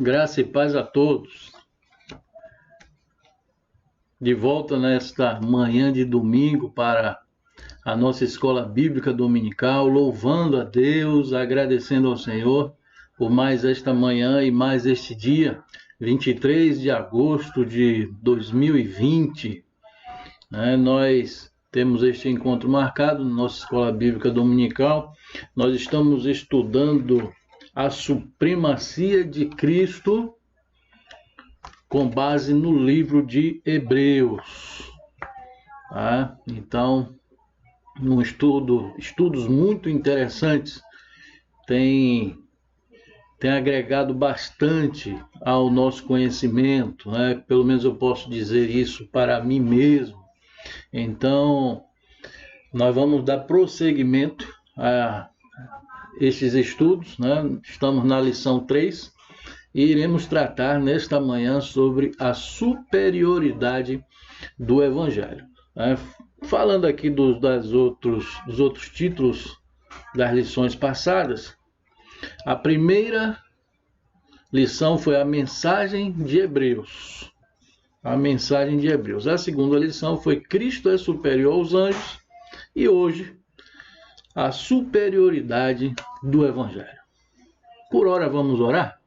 Graça e paz a todos. De volta nesta manhã de domingo para a nossa escola bíblica dominical, louvando a Deus, agradecendo ao Senhor por mais esta manhã e mais este dia, 23 de agosto de 2020. Nós temos este encontro marcado na nossa escola bíblica dominical. Nós estamos estudando a supremacia de Cristo com base no livro de Hebreus. Então, estudos muito interessantes, tem agregado bastante ao nosso conhecimento, Pelo menos eu posso dizer isso para mim mesmo. Então, nós vamos dar prosseguimento a estes estudos, Estamos na lição 3 e iremos tratar nesta manhã sobre a superioridade do Evangelho. Falando aqui dos outros títulos das lições passadas, a primeira lição foi a mensagem de Hebreus. A mensagem de Hebreus. A segunda lição foi Cristo é superior aos anjos. E hoje, a superioridade do Evangelho. Por hora, vamos orar?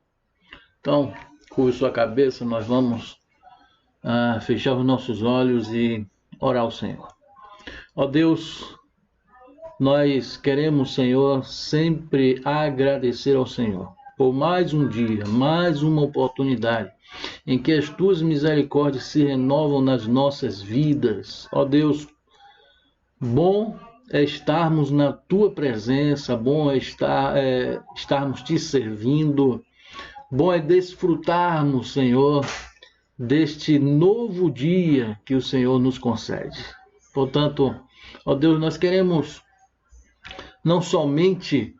Então, curve sua cabeça, nós vamos fechar os nossos olhos e orar ao Senhor. Ó Deus, nós queremos, Senhor, sempre agradecer ao Senhor por mais um dia, mais uma oportunidade em que as tuas misericórdias se renovam nas nossas vidas. Ó Deus, bom é estarmos na tua presença, bom é estarmos te servindo, bom é desfrutarmos, Senhor, deste novo dia que o Senhor nos concede. Portanto, ó Deus, nós queremos não somente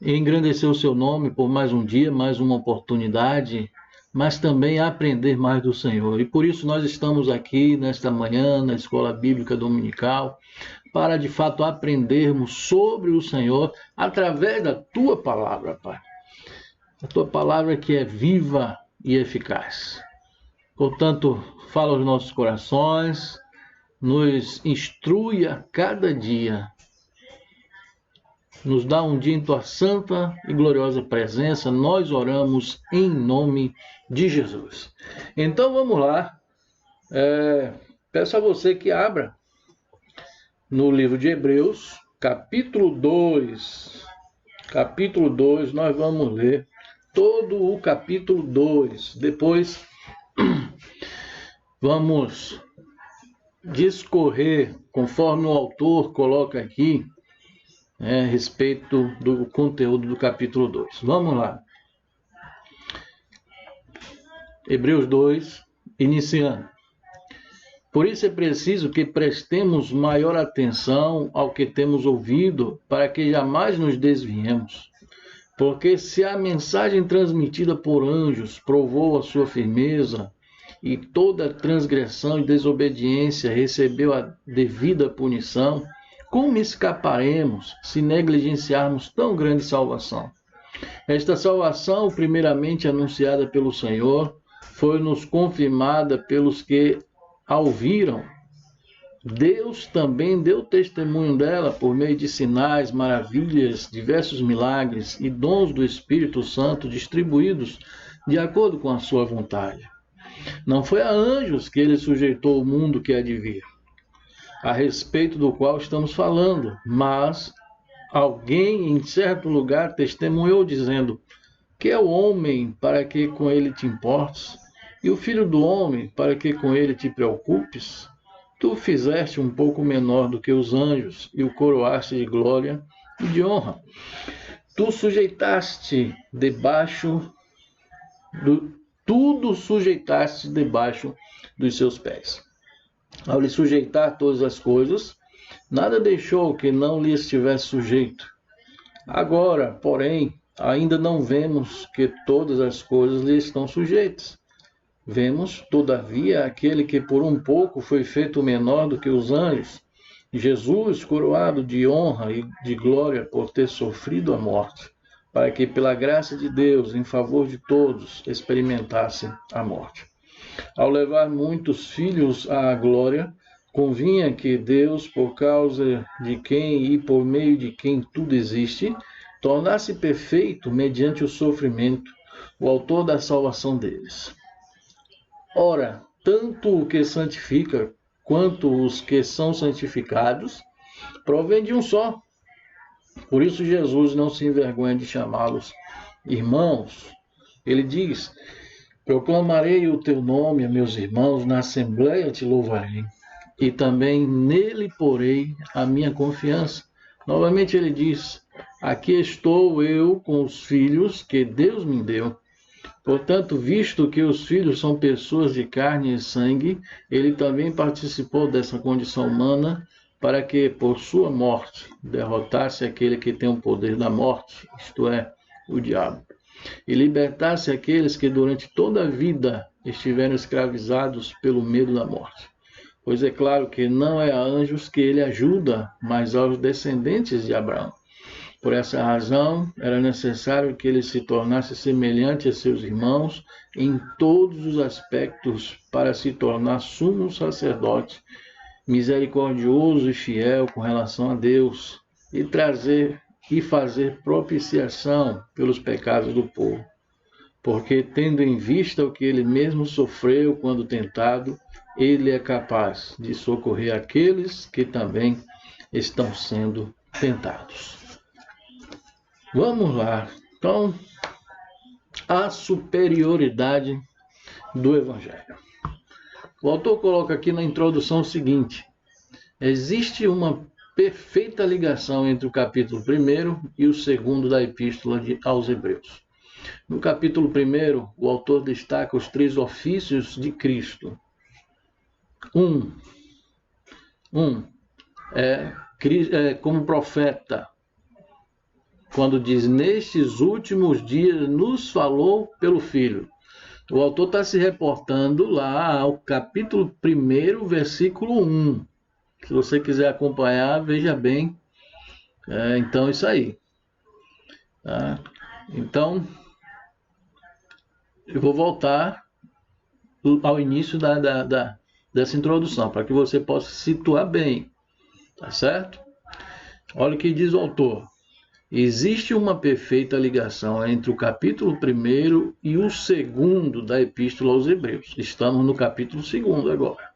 engrandecer o seu nome por mais um dia, mais uma oportunidade, mas também aprender mais do Senhor. E por isso nós estamos aqui nesta manhã, na Escola Bíblica Dominical, para de fato aprendermos sobre o Senhor através da tua palavra, Pai. A tua palavra que é viva e eficaz. Portanto, fala aos nossos corações, nos instrui a cada dia, nos dá um dia em tua santa e gloriosa presença. Nós oramos em nome de Jesus. Então vamos lá. Peço a você que abra no livro de Hebreus, capítulo 2. Capítulo 2, nós vamos ler todo o capítulo 2. Depois vamos discorrer, conforme o autor coloca aqui, a respeito do conteúdo do capítulo 2. Vamos lá. Hebreus 2, iniciando. Por isso é preciso que prestemos maior atenção ao que temos ouvido, para que jamais nos desviemos. Porque se a mensagem transmitida por anjos provou a sua firmeza, e toda transgressão e desobediência recebeu a devida punição, como escaparemos se negligenciarmos tão grande salvação? Esta salvação, primeiramente anunciada pelo Senhor, foi-nos confirmada pelos que a ouviram. Deus também deu testemunho dela por meio de sinais, maravilhas, diversos milagres e dons do Espírito Santo distribuídos de acordo com a sua vontade. Não foi a anjos que ele sujeitou o mundo que há de vir, a respeito do qual estamos falando, mas alguém em certo lugar testemunhou dizendo: que é o homem para que com ele te importes, e o filho do homem para que com ele te preocupes? Tu o fizeste um pouco menor do que os anjos e o coroaste de glória e de honra. Tu sujeitaste debaixo tudo sujeitaste debaixo dos seus pés. Ao lhe sujeitar todas as coisas, nada deixou que não lhe estivesse sujeito. Agora, porém, ainda não vemos que todas as coisas lhe estão sujeitas. Vemos, todavia, aquele que por um pouco foi feito menor do que os anjos, Jesus, coroado de honra e de glória por ter sofrido a morte, para que, pela graça de Deus, em favor de todos, experimentassem a morte. Ao levar muitos filhos à glória, convinha que Deus, por causa de quem e por meio de quem tudo existe, tornasse perfeito, mediante o sofrimento, o autor da salvação deles. Ora, tanto o que santifica quanto os que são santificados provém de um só. Por isso Jesus não se envergonha de chamá-los irmãos. Ele diz: proclamarei o teu nome a meus irmãos, na assembleia te louvarei, e também nele porei a minha confiança. Novamente ele diz: aqui estou eu com os filhos que Deus me deu. Portanto, visto que os filhos são pessoas de carne e sangue, ele também participou dessa condição humana, para que, por sua morte, derrotasse aquele que tem o poder da morte, isto é, o diabo, e libertasse aqueles que durante toda a vida estiveram escravizados pelo medo da morte. Pois é claro que não é a anjos que ele ajuda, mas aos descendentes de Abraão. Por essa razão, era necessário que ele se tornasse semelhante a seus irmãos em todos os aspectos, para se tornar sumo sacerdote, misericordioso e fiel com relação a Deus, e trazer e fazer propiciação pelos pecados do povo. Porque, tendo em vista o que ele mesmo sofreu quando tentado, ele é capaz de socorrer aqueles que também estão sendo tentados. Vamos lá. Então, a superioridade do Evangelho. O autor coloca aqui na introdução o seguinte: existe uma perfeita ligação entre o capítulo 1 e o 2 da Epístola aos Hebreus. No capítulo 1, o autor destaca os 3 ofícios de Cristo. Como profeta, quando diz: nestes últimos dias nos falou pelo Filho. O autor está se reportando lá ao capítulo 1, versículo 1. Se você quiser acompanhar, veja bem. Então, isso aí. Tá? Então, eu vou voltar ao início dessa introdução, para que você possa se situar bem. Tá certo? Olha o que diz o autor. Existe uma perfeita ligação entre o capítulo 1 e o 2 da Epístola aos Hebreus. Estamos no capítulo 2 agora.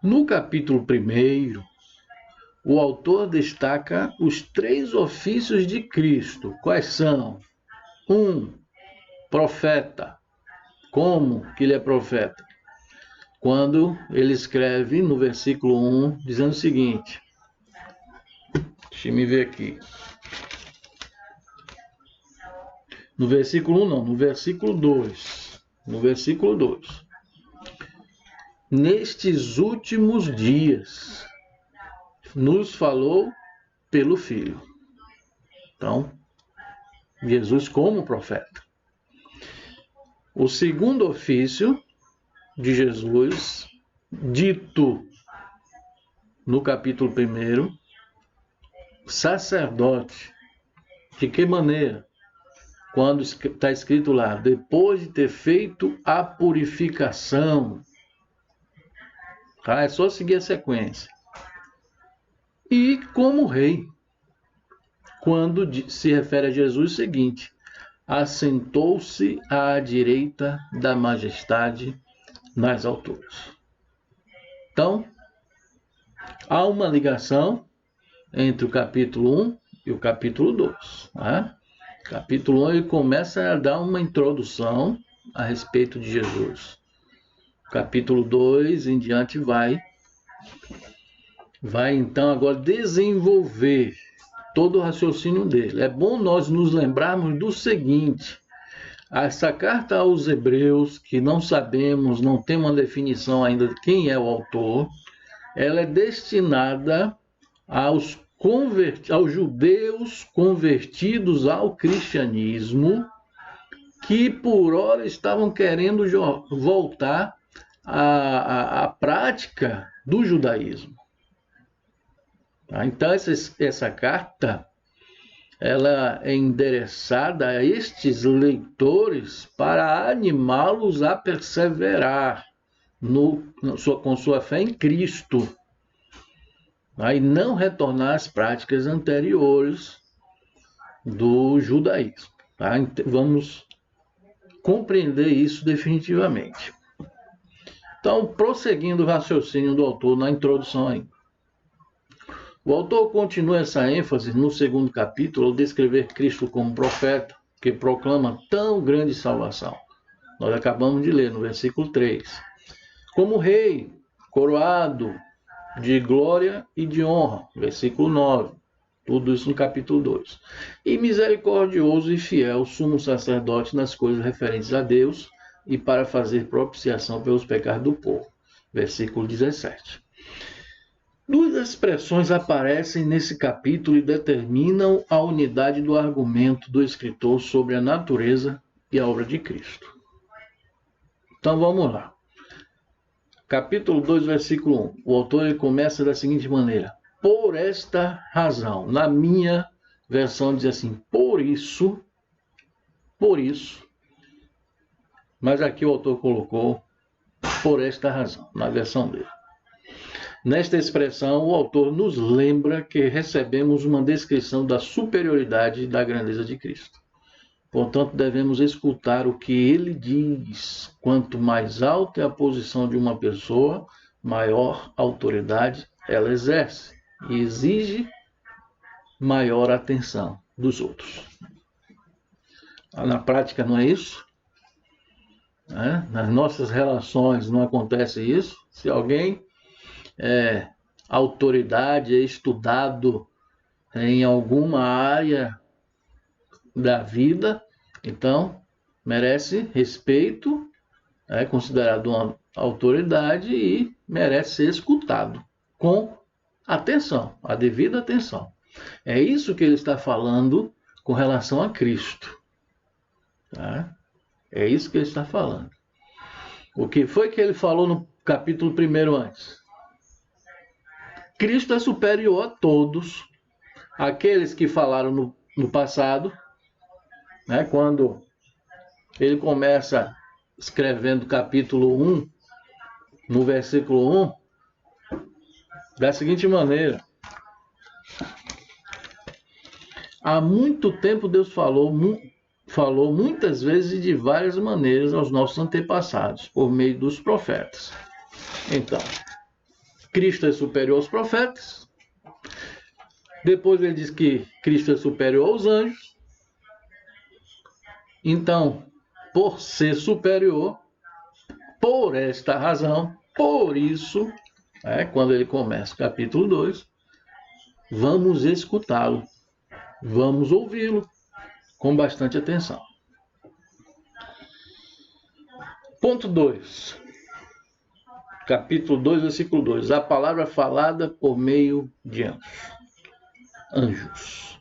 No capítulo 1, o autor destaca os 3 ofícios de Cristo. Quais são? 1, profeta. Como que ele é profeta? Quando ele escreve no versículo 1, dizendo o seguinte. Deixa eu me ver aqui. No versículo 1 não, no versículo 2. No versículo 2. Nestes últimos dias, nos falou pelo Filho. Então, Jesus como profeta. O segundo ofício de Jesus, dito no capítulo 1, sacerdote. De que maneira? Quando está escrito lá, depois de ter feito a purificação. Tá? É só seguir a sequência. E como rei, quando se refere a Jesus, o seguinte: assentou-se à direita da majestade nas alturas. Então, há uma ligação entre o capítulo 1 e o capítulo 2. Tá? Capítulo 1 ele começa a dar uma introdução a respeito de Jesus. Capítulo 2 em diante vai então agora desenvolver todo o raciocínio dele. É bom nós nos lembrarmos do seguinte: essa carta aos Hebreus, que não sabemos, não tem uma definição ainda de quem é o autor, ela é destinada aos judeus convertidos ao cristianismo, que por ora estavam querendo voltar à prática do judaísmo. Então, essa carta, ela é endereçada a estes leitores para animá-los a perseverar com sua fé em Cristo, e não retornar às práticas anteriores do judaísmo. Tá? Vamos compreender isso definitivamente. Então, prosseguindo o raciocínio do autor na introdução ainda. O autor continua essa ênfase no segundo capítulo ao descrever Cristo como profeta, que proclama tão grande salvação. Nós acabamos de ler no versículo 3. Como rei, coroado de glória e de honra, versículo 9. Tudo isso no capítulo 2. E misericordioso e fiel sumo sacerdote nas coisas referentes a Deus e para fazer propiciação pelos pecados do povo, versículo 17. Duas expressões aparecem nesse capítulo e determinam a unidade do argumento do escritor sobre a natureza e a obra de Cristo. Então vamos lá. Capítulo 2, versículo 1. O autor ele começa da seguinte maneira: por esta razão. Na minha versão diz assim: por isso. Mas aqui o autor colocou por esta razão, na versão dele. Nesta expressão, o autor nos lembra que recebemos uma descrição da superioridade e da grandeza de Cristo. Portanto, devemos escutar o que ele diz. Quanto mais alta é a posição de uma pessoa, maior autoridade ela exerce e exige maior atenção dos outros. Na prática não é isso? Nas nossas relações não acontece isso? Se alguém autoridade, é estudado em alguma área da vida, então merece respeito, é considerado uma autoridade e merece ser escutado com atenção, a devida atenção. É isso que ele está falando com relação a Cristo. Tá? É isso que ele está falando. O que foi que ele falou no capítulo 1 antes? Cristo é superior a todos. Aqueles que falaram no passado, quando ele começa escrevendo capítulo 1, no versículo 1, da seguinte maneira: há muito tempo Deus falou muitas vezes e de várias maneiras aos nossos antepassados, por meio dos profetas. Então, Cristo é superior aos profetas. Depois ele diz que Cristo é superior aos anjos. Então, por ser superior, por esta razão, por isso, quando ele começa o capítulo 2, vamos escutá-lo, vamos ouvi-lo com bastante atenção. Ponto 2. Capítulo 2, versículo 2. A palavra falada por meio de anjos.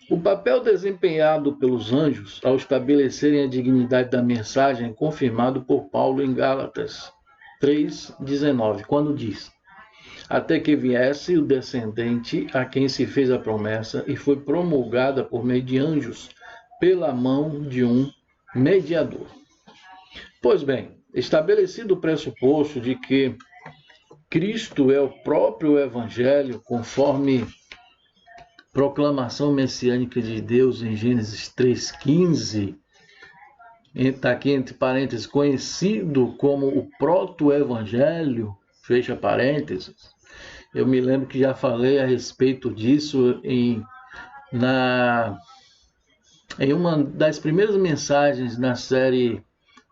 O papel desempenhado pelos anjos ao estabelecerem a dignidade da mensagem é confirmado por Paulo em Gálatas 3,19, quando diz: até que viesse o descendente a quem se fez a promessa e foi promulgada por meio de anjos pela mão de um mediador. Pois bem, estabelecido o pressuposto de que Cristo é o próprio Evangelho, conforme proclamação messiânica de Deus em Gênesis 3,15, está aqui entre parênteses, conhecido como o proto-evangelho, fecha parênteses. Eu me lembro que já falei a respeito disso em uma das primeiras mensagens na série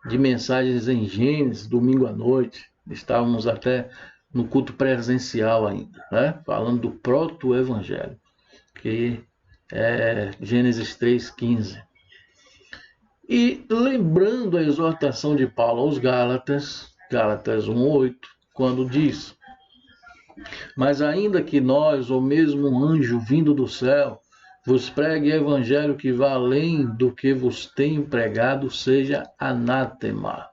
de mensagens em Gênesis, domingo à noite. Estávamos até no culto presencial ainda, falando do proto-evangelho, que é Gênesis 3,15. E lembrando a exortação de Paulo aos Gálatas, Gálatas 1,8, quando diz: mas ainda que nós, ou mesmo um anjo vindo do céu, vos pregue evangelho que vá além do que vos tenho pregado, seja anátema.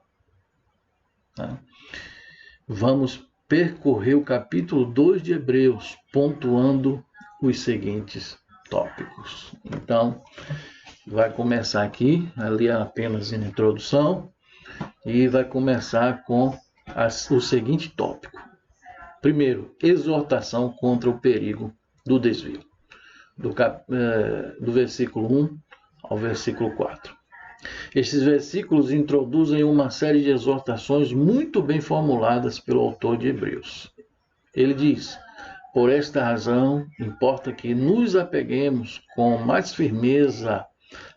Vamos percorrer o capítulo 2 de Hebreus, pontuando os seguintes tópicos. Então, vai começar aqui, ali apenas em introdução, e vai começar com o seguinte tópico. Primeiro, exortação contra o perigo do desvio, do versículo 1 ao versículo 4. Estes versículos introduzem uma série de exortações muito bem formuladas pelo autor de Hebreus. Ele diz: por esta razão, importa que nos apeguemos com mais firmeza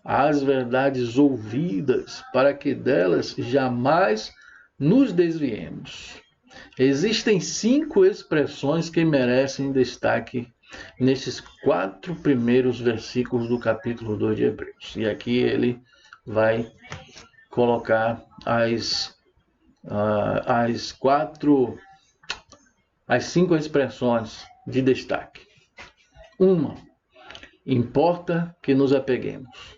às verdades ouvidas, para que delas jamais nos desviemos. Existem 5 expressões que merecem destaque nesses 4 primeiros versículos do capítulo 2 de Hebreus. E aqui ele vai colocar as 5 expressões de destaque. 1. Importa que nos apeguemos.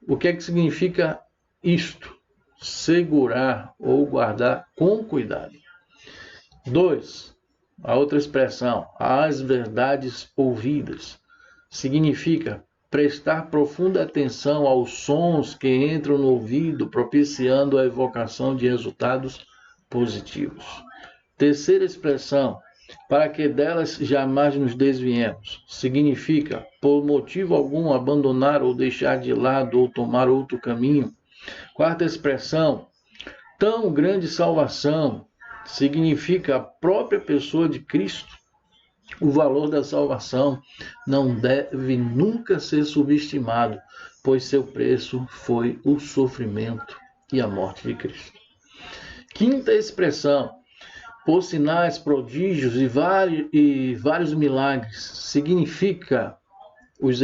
O que é que significa isto? Segurar ou guardar com cuidado. 2. A outra expressão, as verdades ouvidas, significa prestar profunda atenção aos sons que entram no ouvido, propiciando a evocação de resultados positivos. Terceira expressão, para que delas jamais nos desviemos, significa, por motivo algum, abandonar ou deixar de lado ou tomar outro caminho. Quarta expressão, tão grande salvação, significa a própria pessoa de Cristo. O valor da salvação não deve nunca ser subestimado, pois seu preço foi o sofrimento e a morte de Cristo. Quinta expressão, por sinais, prodígios e vários milagres, significa os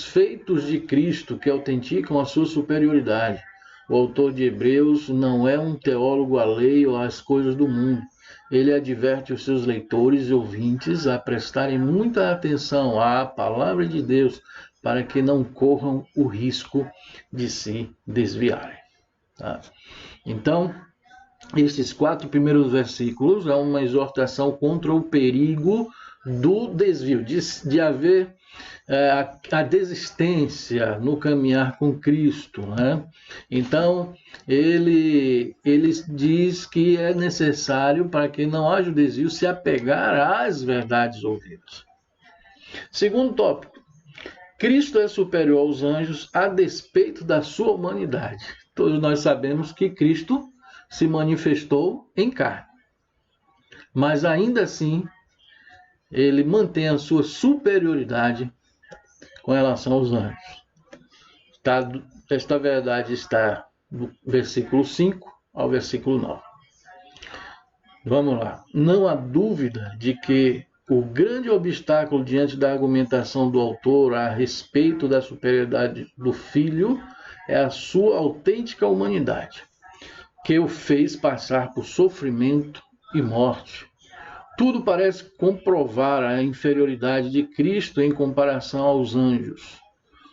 feitos de Cristo que autenticam a sua superioridade. O autor de Hebreus não é um teólogo alheio às coisas do mundo. Ele adverte os seus leitores e ouvintes a prestarem muita atenção à palavra de Deus para que não corram o risco de se desviarem. Tá? Então, estes 4 primeiros versículos é uma exortação contra o perigo do desvio, de haver a desistência no caminhar com Cristo, né? Então, ele diz que é necessário, para que não haja o desvio, se apegar às verdades ouvidas. Segundo tópico, Cristo é superior aos anjos a despeito da sua humanidade. Todos nós sabemos que Cristo se manifestou em carne, mas ainda assim, ele mantém a sua superioridade com relação aos anjos. Esta verdade está do versículo 5 ao versículo 9. Vamos lá. Não há dúvida de que o grande obstáculo diante da argumentação do autor a respeito da superioridade do Filho é a sua autêntica humanidade, que o fez passar por sofrimento e morte. Tudo parece comprovar a inferioridade de Cristo em comparação aos anjos.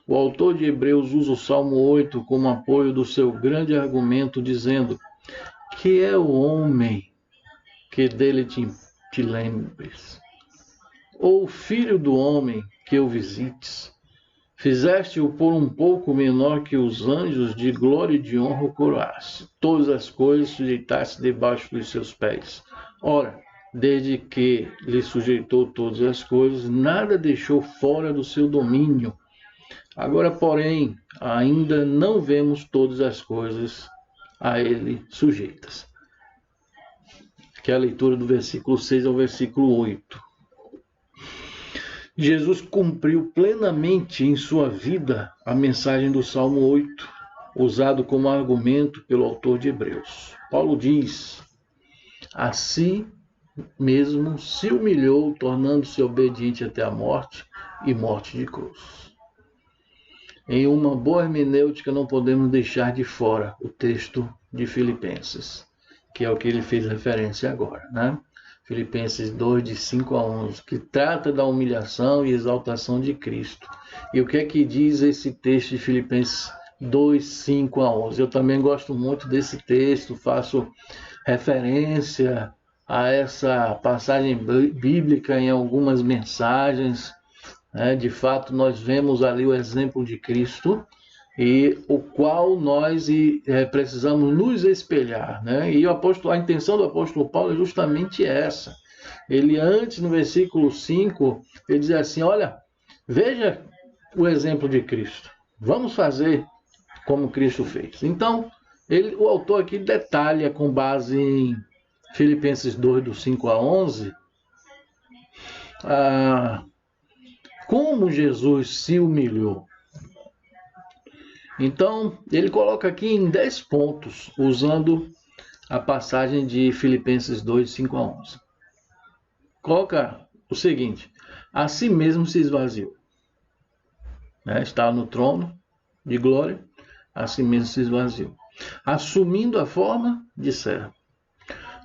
O autor de Hebreus usa o Salmo 8 como apoio do seu grande argumento, dizendo: que é o homem que dele te lembres? Ou o filho do homem que o visites? Fizeste-o por um pouco menor que os anjos, de glória e de honra o coroaste. Todas as coisas sujeitaste debaixo dos seus pés. Ora, desde que lhe sujeitou todas as coisas, nada deixou fora do seu domínio. Agora, porém, ainda não vemos todas as coisas a ele sujeitas. Que é a leitura do versículo 6 ao versículo 8. Jesus cumpriu plenamente em sua vida a mensagem do Salmo 8, usado como argumento pelo autor de Hebreus. Paulo diz: assim mesmo se humilhou, tornando-se obediente até a morte e morte de cruz. Em uma boa hermenêutica não podemos deixar de fora o texto de Filipenses, que é o que ele fez referência agora, né? Filipenses 2, de 5 a 11, que trata da humilhação e exaltação de Cristo. E o que é que diz esse texto de Filipenses 2, 5 a 11? Eu também gosto muito desse texto, faço referência a essa passagem bíblica em algumas mensagens, De fato, nós vemos ali o exemplo de Cristo, e o qual nós precisamos nos espelhar. E a intenção do apóstolo Paulo é justamente essa. Ele antes, no versículo 5, ele diz assim, olha, veja o exemplo de Cristo. Vamos fazer como Cristo fez. Então, o autor aqui detalha, com base em Filipenses 2, do 5 a 11, como Jesus se humilhou. Então, ele coloca aqui em 10 pontos, usando a passagem de Filipenses 2, 5 a 11. Coloca o seguinte, a si mesmo se esvaziou. Está no trono de glória, a si mesmo se esvaziou. Assumindo a forma de servo,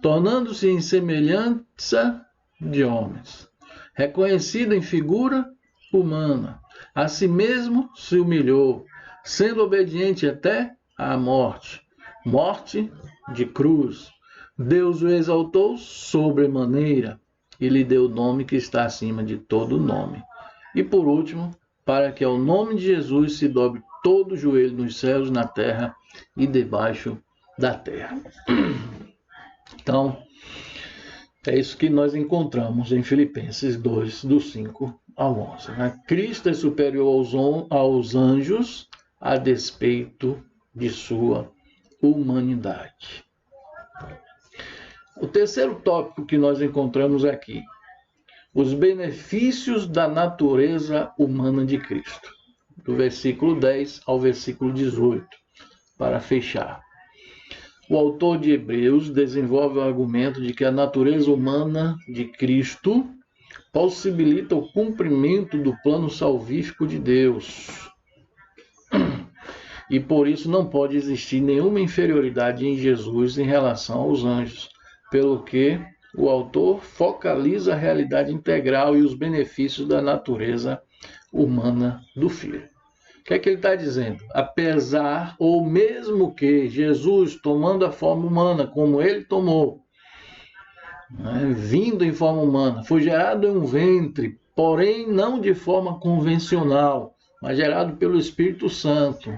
tornando-se em semelhança de homens, reconhecido em figura humana, a si mesmo se humilhou, sendo obediente até à morte, morte de cruz. Deus o exaltou sobremaneira e lhe deu o nome que está acima de todo nome. E por último, para que ao nome de Jesus se dobre todo o joelho nos céus, na terra e debaixo da terra. Então, é isso que nós encontramos em Filipenses 2, do 5 ao 11. Cristo é superior aos anjos, a despeito de sua humanidade. O terceiro tópico que nós encontramos aqui, os benefícios da natureza humana de Cristo, do versículo 10 ao versículo 18, para fechar. O autor de Hebreus desenvolve o argumento de que a natureza humana de Cristo possibilita o cumprimento do plano salvífico de Deus. E por isso não pode existir nenhuma inferioridade em Jesus em relação aos anjos, pelo que o autor focaliza a realidade integral e os benefícios da natureza humana do Filho. O que é que ele está dizendo? Apesar, ou mesmo que Jesus, tomando a forma humana, como ele tomou, vindo em forma humana, foi gerado em um ventre, porém não de forma convencional, mas gerado pelo Espírito Santo.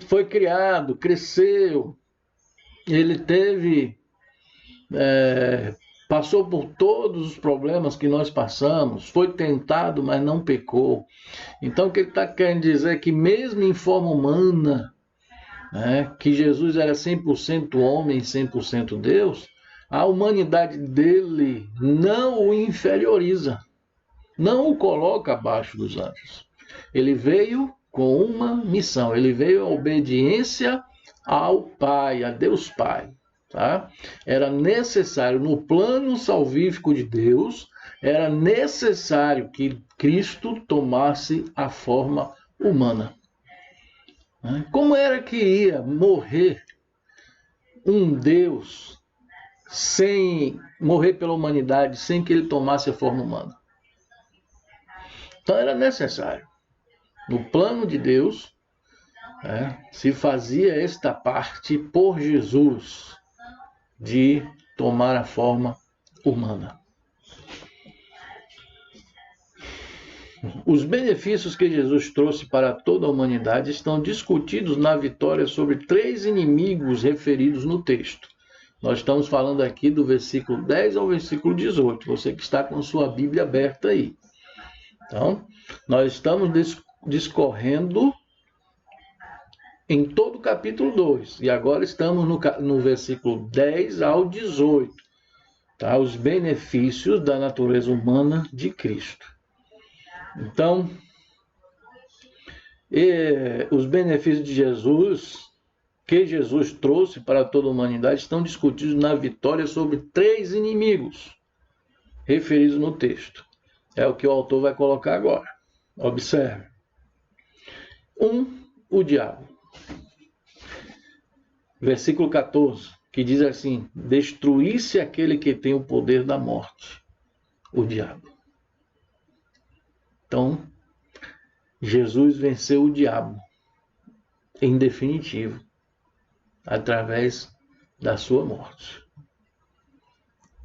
Foi criado, cresceu, ele passou por todos os problemas que nós passamos, foi tentado, mas não pecou. Então, o que ele está querendo dizer é que mesmo em forma humana, que Jesus era 100% homem, 100% Deus, a humanidade dele não o inferioriza, não o coloca abaixo dos anjos. Ele veio com uma missão, ele veio a obediência ao Pai, a Deus Pai. Era necessário, no plano salvífico de Deus, era necessário que Cristo tomasse a forma humana. Como era que ia morrer um Deus sem morrer pela humanidade, sem que ele tomasse a forma humana? Então era necessário. No plano de Deus, se fazia esta parte por Jesus, de tomar a forma humana. Os benefícios que Jesus trouxe para toda a humanidade estão discutidos na vitória sobre 3 inimigos referidos no texto. Nós estamos falando aqui do versículo 10 ao versículo 18, você que está com sua Bíblia aberta aí. Então, nós estamos discorrendo em todo o capítulo 2, e agora estamos no versículo 10 ao 18, os benefícios da natureza humana de Cristo. Então, os benefícios de Jesus, que Jesus trouxe para toda a humanidade, estão discutidos na vitória sobre 3 inimigos referidos no texto. É o que o autor vai colocar agora. Observe. 1, o diabo. Versículo 14, que diz assim: destruísse aquele que tem o poder da morte, o diabo. Então, Jesus venceu o diabo, em definitivo, através da sua morte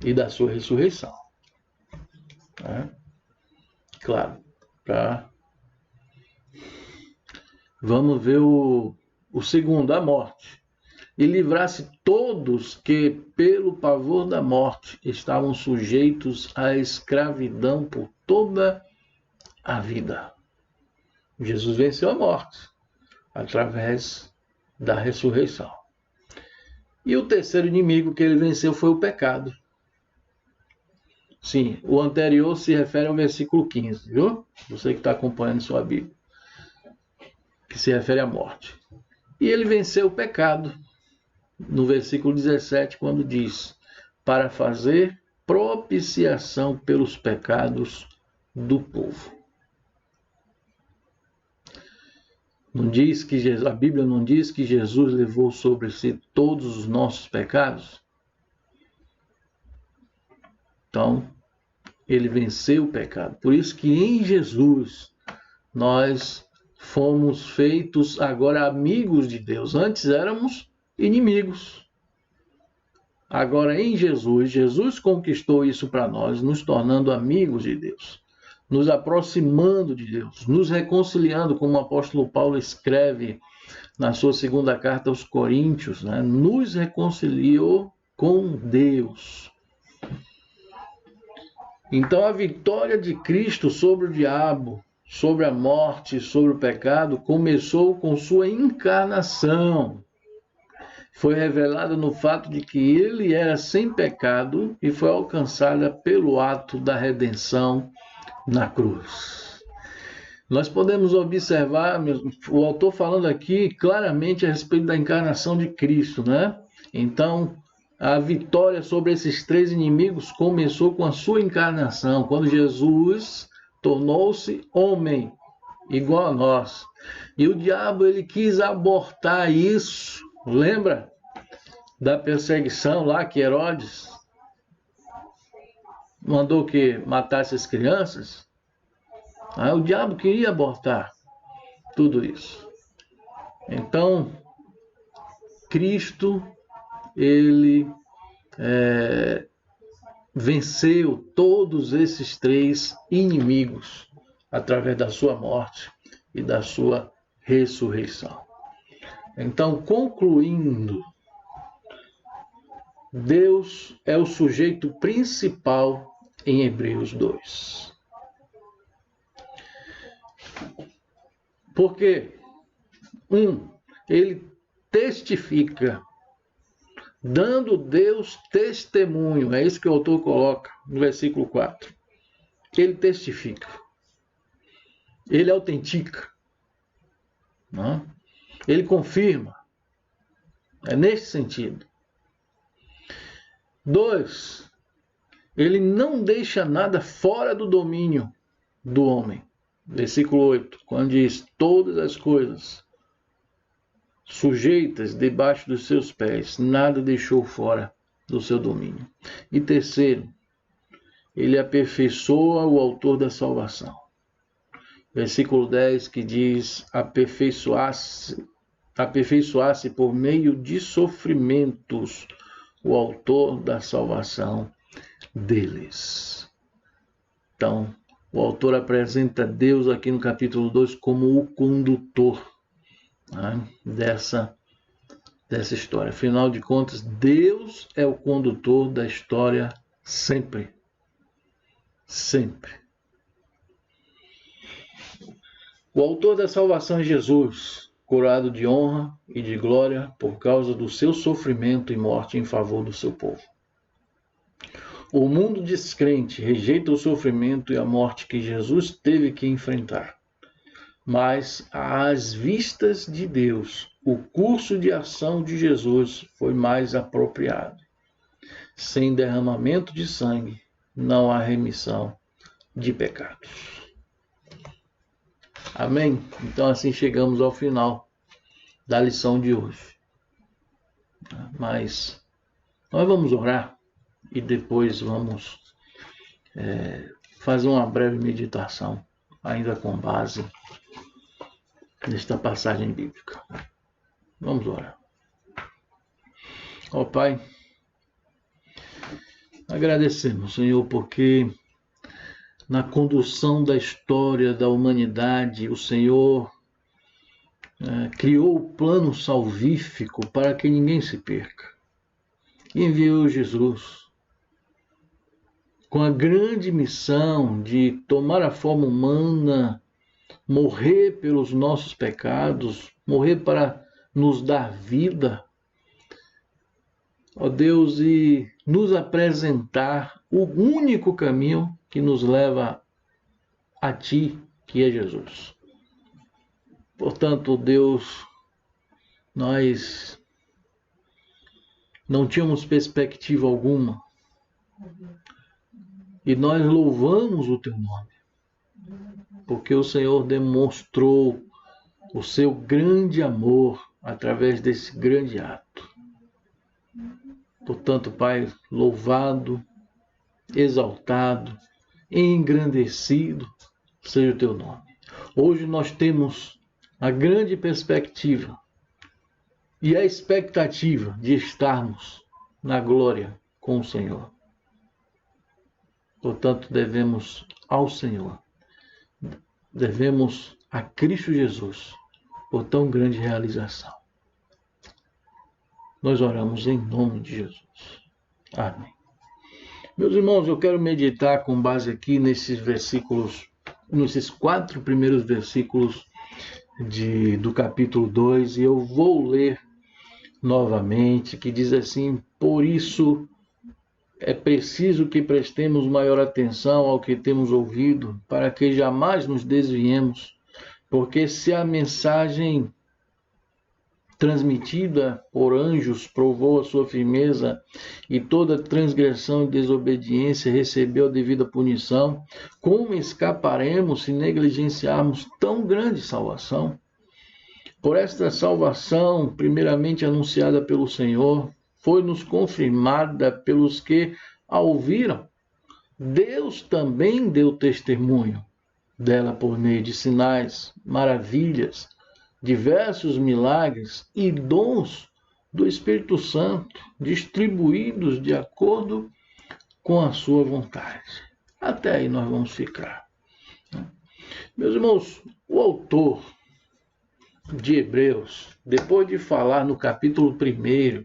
e da sua ressurreição. Né? Claro, vamos ver o segundo, a morte. E livrasse todos que, pelo pavor da morte, estavam sujeitos à escravidão por toda a vida. Jesus venceu a morte através da ressurreição. E o terceiro inimigo que ele venceu foi o pecado. Sim, o anterior se refere ao versículo 15, viu? Você que está acompanhando sua Bíblia, que se refere à morte. E ele venceu o pecado, no versículo 17, quando diz, para fazer propiciação pelos pecados do povo. Não diz que a Bíblia não diz que Jesus levou sobre si todos os nossos pecados? Então, ele venceu o pecado. Por isso que em Jesus nós fomos feitos agora amigos de Deus. Antes éramos inimigos. Agora em Jesus, Jesus conquistou isso para nós, nos tornando amigos de Deus, nos aproximando de Deus, nos reconciliando, como o apóstolo Paulo escreve na sua segunda carta aos Coríntios, né? Nos reconciliou com Deus. Então a vitória de Cristo sobre o diabo, sobre a morte, sobre o pecado, começou com sua encarnação. Foi revelada no fato de que ele era sem pecado e foi alcançada pelo ato da redenção na cruz. Nós podemos observar, o autor falando aqui claramente a respeito da encarnação de Cristo, né? Então, a vitória sobre esses três inimigos começou com a sua encarnação, quando Jesus tornou-se homem, igual a nós. E o diabo, ele quis abortar isso. Lembra da perseguição lá que Herodes mandou que matasse as crianças? O diabo queria abortar tudo isso. Então, Cristo, ele venceu todos esses três inimigos através da sua morte e da sua ressurreição. Então, concluindo, Deus é o sujeito principal em Hebreus 2. Porque, ele testifica, dando Deus testemunho, é isso que o autor coloca no versículo 4. Ele testifica, ele autentica, não? Ele confirma, é nesse sentido. 2, ele não deixa nada fora do domínio do homem. Versículo 8, quando diz, todas as coisas sujeitas debaixo dos seus pés, nada deixou fora do seu domínio. E 3, ele aperfeiçoa o autor da salvação. Versículo 10, que diz, aperfeiçoar-se por meio de sofrimentos o autor da salvação deles. Então, o autor apresenta Deus aqui no capítulo 2 como o condutor, né, dessa história. Afinal de contas, Deus é o condutor da história sempre. Sempre. O autor da salvação é Jesus, coroado de honra e de glória por causa do seu sofrimento e morte em favor do seu povo. O mundo descrente rejeita o sofrimento e a morte que Jesus teve que enfrentar. Mas, às vistas de Deus, o curso de ação de Jesus foi mais apropriado. Sem derramamento de sangue, não há remissão de pecados. Amém? Então, assim chegamos ao final da lição de hoje. Mas nós vamos orar e depois vamos fazer uma breve meditação, ainda com base nesta passagem bíblica. Vamos orar. Ó Pai, agradecemos, Senhor, porque na condução da história da humanidade, o Senhor criou o plano salvífico para que ninguém se perca. E enviou Jesus com a grande missão de tomar a forma humana, morrer pelos nossos pecados, morrer para nos dar vida, ó Deus, e nos apresentar o único caminho que nos leva a Ti, que é Jesus. Portanto, Deus, nós não tínhamos perspectiva alguma e nós louvamos o Teu nome, porque o Senhor demonstrou o Seu grande amor através desse grande ato. Portanto, Pai, louvado, exaltado, engrandecido seja o Teu nome. Hoje nós temos a grande perspectiva e a expectativa de estarmos na glória com o Senhor. Portanto, devemos ao Senhor, devemos a Cristo Jesus por tão grande realização. Nós oramos em nome de Jesus. Amém. Meus irmãos, eu quero meditar com base aqui nesses versículos, nesses 4 primeiros versículos do capítulo 2, e eu vou ler novamente, que diz assim: por isso é preciso que prestemos maior atenção ao que temos ouvido, para que jamais nos desviemos, porque se a mensagem transmitida por anjos provou a sua firmeza, e toda transgressão e desobediência recebeu a devida punição, como escaparemos se negligenciarmos tão grande salvação? Por esta salvação, primeiramente anunciada pelo Senhor, foi-nos confirmada pelos que a ouviram. Deus também deu testemunho dela por meio de sinais, maravilhas, diversos milagres e dons do Espírito Santo, distribuídos de acordo com a sua vontade. Até aí nós vamos ficar. Meus irmãos, o autor de Hebreus, depois de falar no capítulo 1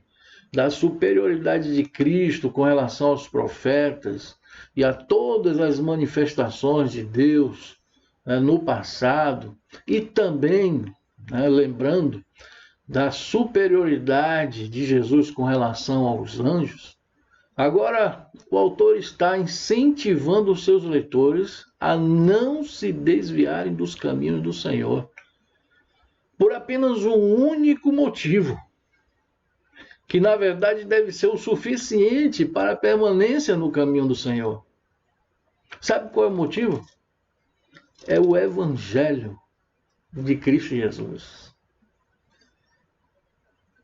da superioridade de Cristo com relação aos profetas e a todas as manifestações de Deus no passado, e também lembrando da superioridade de Jesus com relação aos anjos, agora o autor está incentivando os seus leitores a não se desviarem dos caminhos do Senhor, por apenas um único motivo, que na verdade deve ser o suficiente para a permanência no caminho do Senhor. Sabe qual é o motivo? É o Evangelho de Cristo Jesus.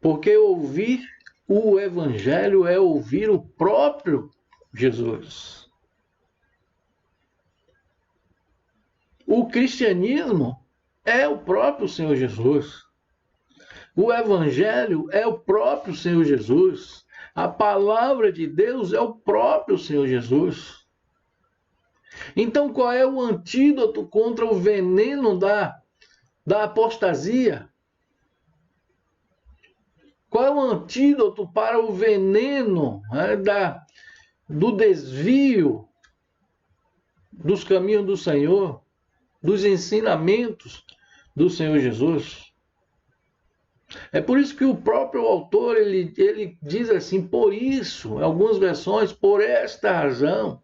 Porque ouvir o Evangelho é ouvir o próprio Jesus. O cristianismo é o próprio Senhor Jesus. O Evangelho é o próprio Senhor Jesus. A palavra de Deus é o próprio Senhor Jesus. Então, qual é o antídoto contra o veneno da apostasia? Qual é o antídoto para o veneno do desvio dos caminhos do Senhor, dos ensinamentos do Senhor Jesus? É por isso que o próprio autor ele diz assim: por isso, em algumas versões, por esta razão,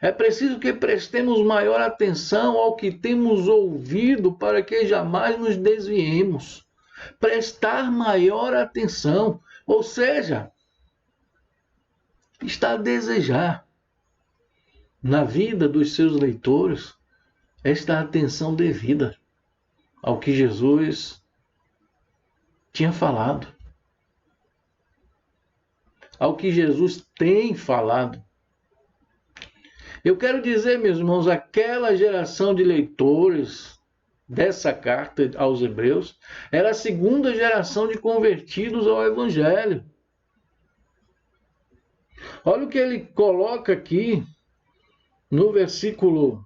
é preciso que prestemos maior atenção ao que temos ouvido, para que jamais nos desviemos. Prestar maior atenção, ou seja, está a desejar na vida dos seus leitores esta atenção devida ao que Jesus tinha falado, ao que Jesus tem falado. Eu quero dizer, meus irmãos, aquela geração de leitores dessa carta aos Hebreus era a segunda geração de convertidos ao Evangelho. Olha o que ele coloca aqui no versículo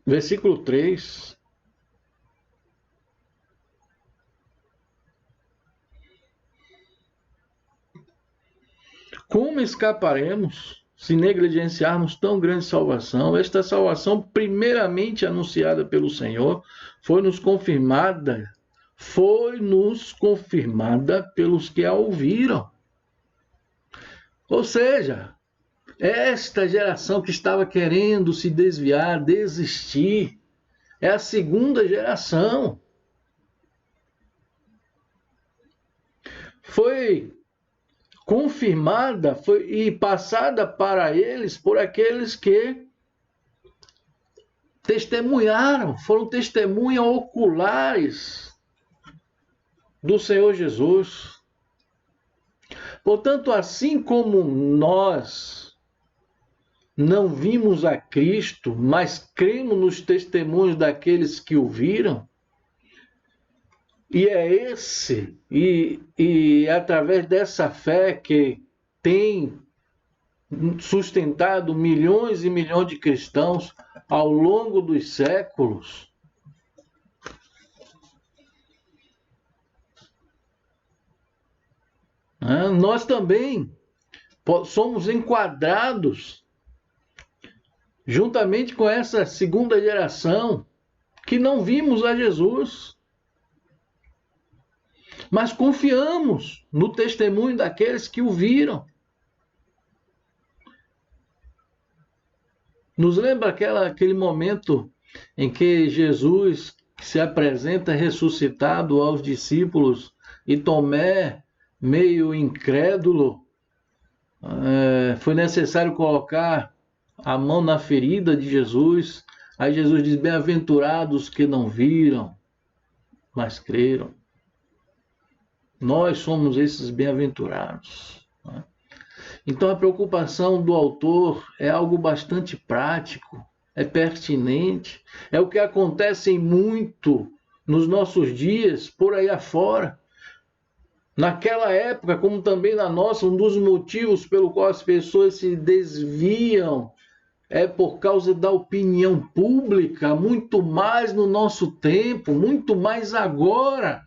Versículo 3. Como escaparemos se negligenciarmos tão grande salvação? Esta salvação, primeiramente anunciada pelo Senhor, foi-nos confirmada pelos que a ouviram. Ou seja, esta geração que estava querendo se desviar, desistir, é a segunda geração. Foi confirmada e passada para eles por aqueles que testemunharam, foram testemunhas oculares do Senhor Jesus. Portanto, assim como nós não vimos a Cristo, mas cremos nos testemunhos daqueles que o viram, e é através dessa fé que tem sustentado milhões e milhões de cristãos ao longo dos séculos. Nós também somos enquadrados juntamente com essa segunda geração que não vimos a Jesus, mas confiamos no testemunho daqueles que o viram. Nos lembra aquele momento em que Jesus se apresenta ressuscitado aos discípulos e Tomé, meio incrédulo, foi necessário colocar a mão na ferida de Jesus. Aí Jesus diz: bem-aventurados que não viram, mas creram. Nós somos esses bem-aventurados. Então a preocupação do autor é algo bastante prático, é pertinente, é o que acontece muito nos nossos dias, por aí afora. Naquela época, como também na nossa, um dos motivos pelo qual as pessoas se desviam é por causa da opinião pública, muito mais no nosso tempo, muito mais agora.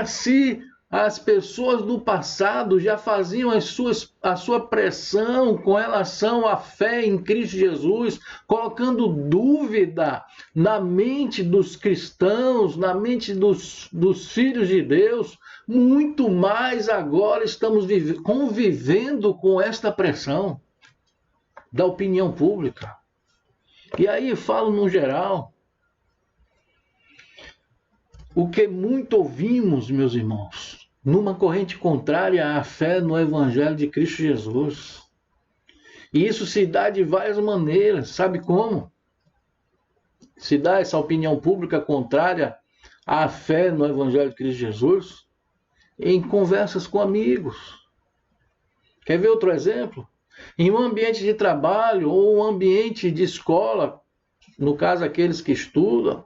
Se as pessoas do passado já faziam a sua pressão com relação à fé em Cristo Jesus, colocando dúvida na mente dos cristãos, na mente dos filhos de Deus, muito mais agora estamos convivendo com esta pressão da opinião pública. E aí falo no geral. O que muito ouvimos, meus irmãos, numa corrente contrária à fé no Evangelho de Cristo Jesus. E isso se dá de várias maneiras. Sabe como? Se dá essa opinião pública contrária à fé no Evangelho de Cristo Jesus em conversas com amigos. Quer ver outro exemplo? Em um ambiente de trabalho ou um ambiente de escola, no caso aqueles que estudam.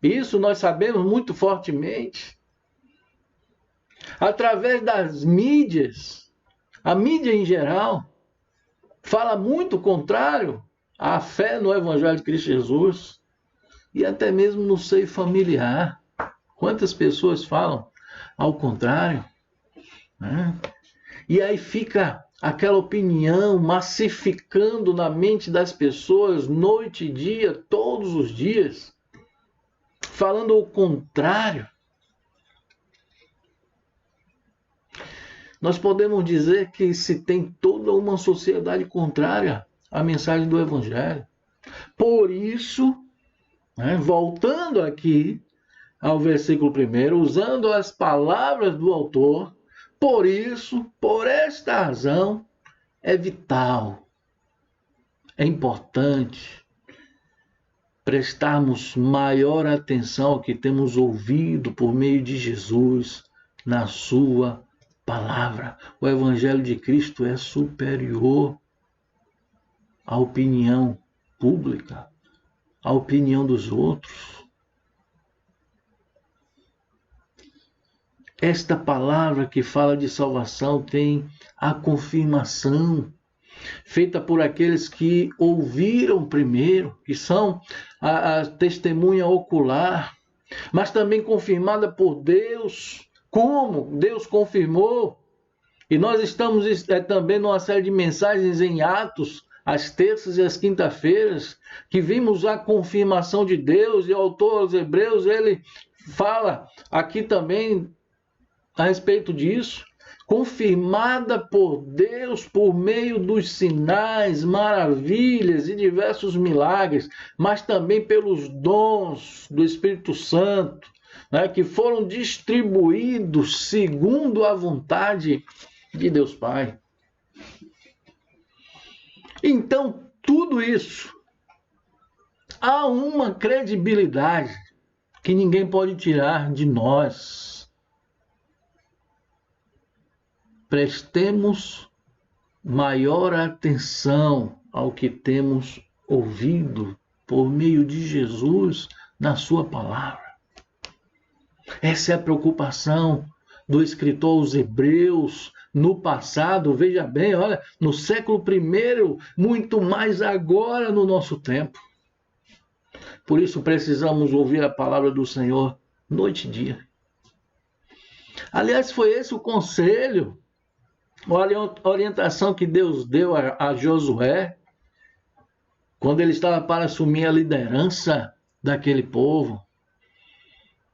Isso nós sabemos muito fortemente. Através das mídias, a mídia em geral fala muito contrário à fé no Evangelho de Cristo Jesus e até mesmo no seio familiar. Quantas pessoas falam ao contrário? E aí fica aquela opinião massificando na mente das pessoas noite e dia, todos os dias, falando o contrário. Nós podemos dizer que se tem toda uma sociedade contrária à mensagem do Evangelho. Por isso, voltando aqui ao versículo 1, usando as palavras do autor, por isso, por esta razão, é vital, é importante prestarmos maior atenção ao que temos ouvido por meio de Jesus na sua palavra. O Evangelho de Cristo é superior à opinião pública, à opinião dos outros. Esta palavra que fala de salvação tem a confirmação feita por aqueles que ouviram primeiro, que são a testemunha ocular, mas também confirmada por Deus, como Deus confirmou. E nós estamos também numa série de mensagens em Atos, às terças e às quintas-feiras, que vimos a confirmação de Deus, e o autor aos Hebreus, ele fala aqui também a respeito disso, confirmada por Deus por meio dos sinais, maravilhas e diversos milagres, mas também pelos dons do Espírito Santo, né, que foram distribuídos segundo a vontade de Deus Pai. Então, tudo isso, há uma credibilidade que ninguém pode tirar de nós. Prestemos maior atenção ao que temos ouvido por meio de Jesus na sua palavra. Essa é a preocupação do escritor aos Hebreus no passado, veja bem, olha, no século I, muito mais agora no nosso tempo. Por isso precisamos ouvir a palavra do Senhor noite e dia. Aliás, foi esse o conselho, a orientação que Deus deu a Josué, quando ele estava para assumir a liderança daquele povo,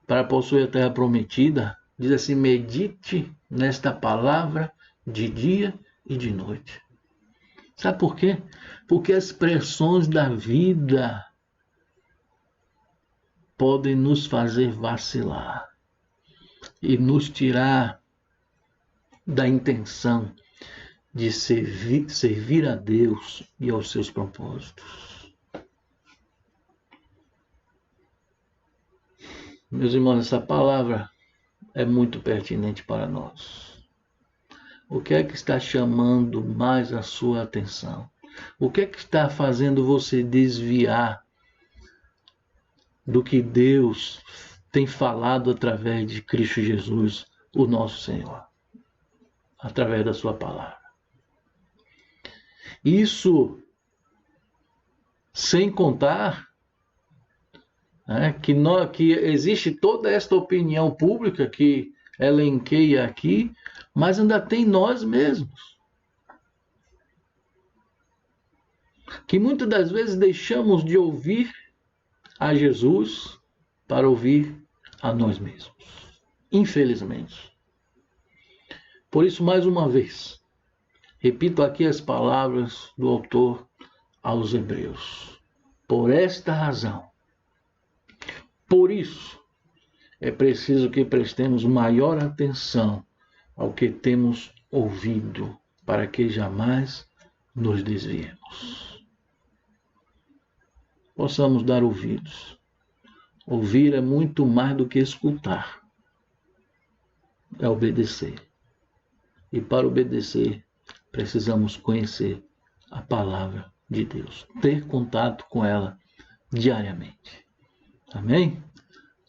para possuir a terra prometida. Diz assim: medite nesta palavra de dia e de noite. Sabe por quê? Porque as pressões da vida podem nos fazer vacilar e nos tirar da intenção de servir a Deus e aos seus propósitos. Meus irmãos, essa palavra é muito pertinente para nós. O que é que está chamando mais a sua atenção? O que é que está fazendo você desviar do que Deus tem falado através de Cristo Jesus, o nosso Senhor, através da sua palavra? Isso sem contar que existe toda esta opinião pública que elenquei aqui, mas ainda tem nós mesmos, que muitas das vezes deixamos de ouvir a Jesus para ouvir a nós mesmos, infelizmente. Por isso, mais uma vez, repito aqui as palavras do autor aos Hebreus. Por esta razão, por isso, é preciso que prestemos maior atenção ao que temos ouvido, para que jamais nos desviemos. Possamos dar ouvidos. Ouvir é muito mais do que escutar. É obedecer. E para obedecer, precisamos conhecer a palavra de Deus, ter contato com ela diariamente. Amém?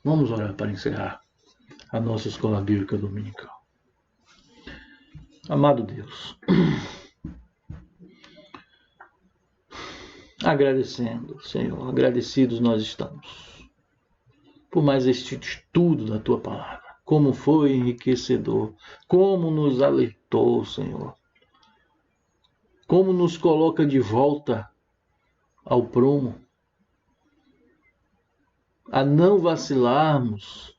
Vamos orar para encerrar a nossa escola bíblica dominical. Amado Deus, agradecendo, Senhor, agradecidos nós estamos por mais este estudo da Tua palavra. Como foi enriquecedor, como nos alertou, Senhor, como nos coloca de volta ao prumo, a não vacilarmos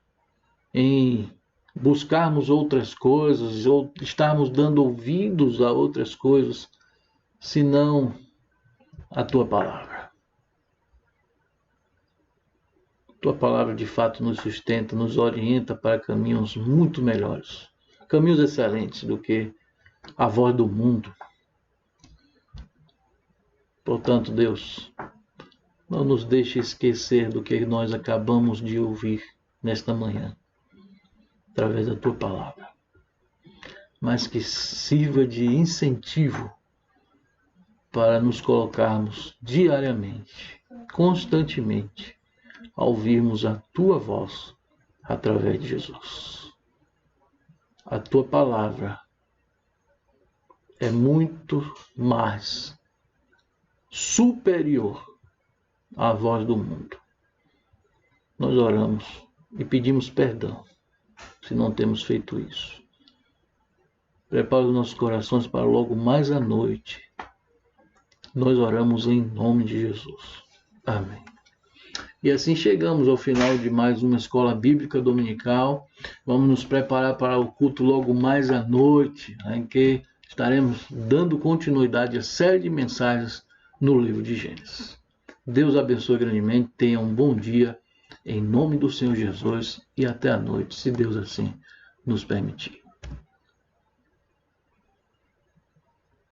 em buscarmos outras coisas ou estarmos dando ouvidos a outras coisas, senão a Tua palavra. Tua palavra de fato nos sustenta, nos orienta para caminhos muito melhores, caminhos excelentes do que a voz do mundo. Portanto, Deus, não nos deixe esquecer do que nós acabamos de ouvir nesta manhã, através da Tua palavra, mas que sirva de incentivo para nos colocarmos diariamente, constantemente, a ouvirmos a Tua voz através de Jesus. A Tua palavra é muito mais superior à voz do mundo. Nós oramos e pedimos perdão se não temos feito isso. Prepara os nossos corações para logo mais à noite. Nós oramos em nome de Jesus. Amém. E assim chegamos ao final de mais uma Escola Bíblica Dominical. Vamos nos preparar para o culto logo mais à noite, em que estaremos dando continuidade à série de mensagens no livro de Gênesis. Deus abençoe grandemente. Tenha um bom dia, em nome do Senhor Jesus, e até à noite, se Deus assim nos permitir.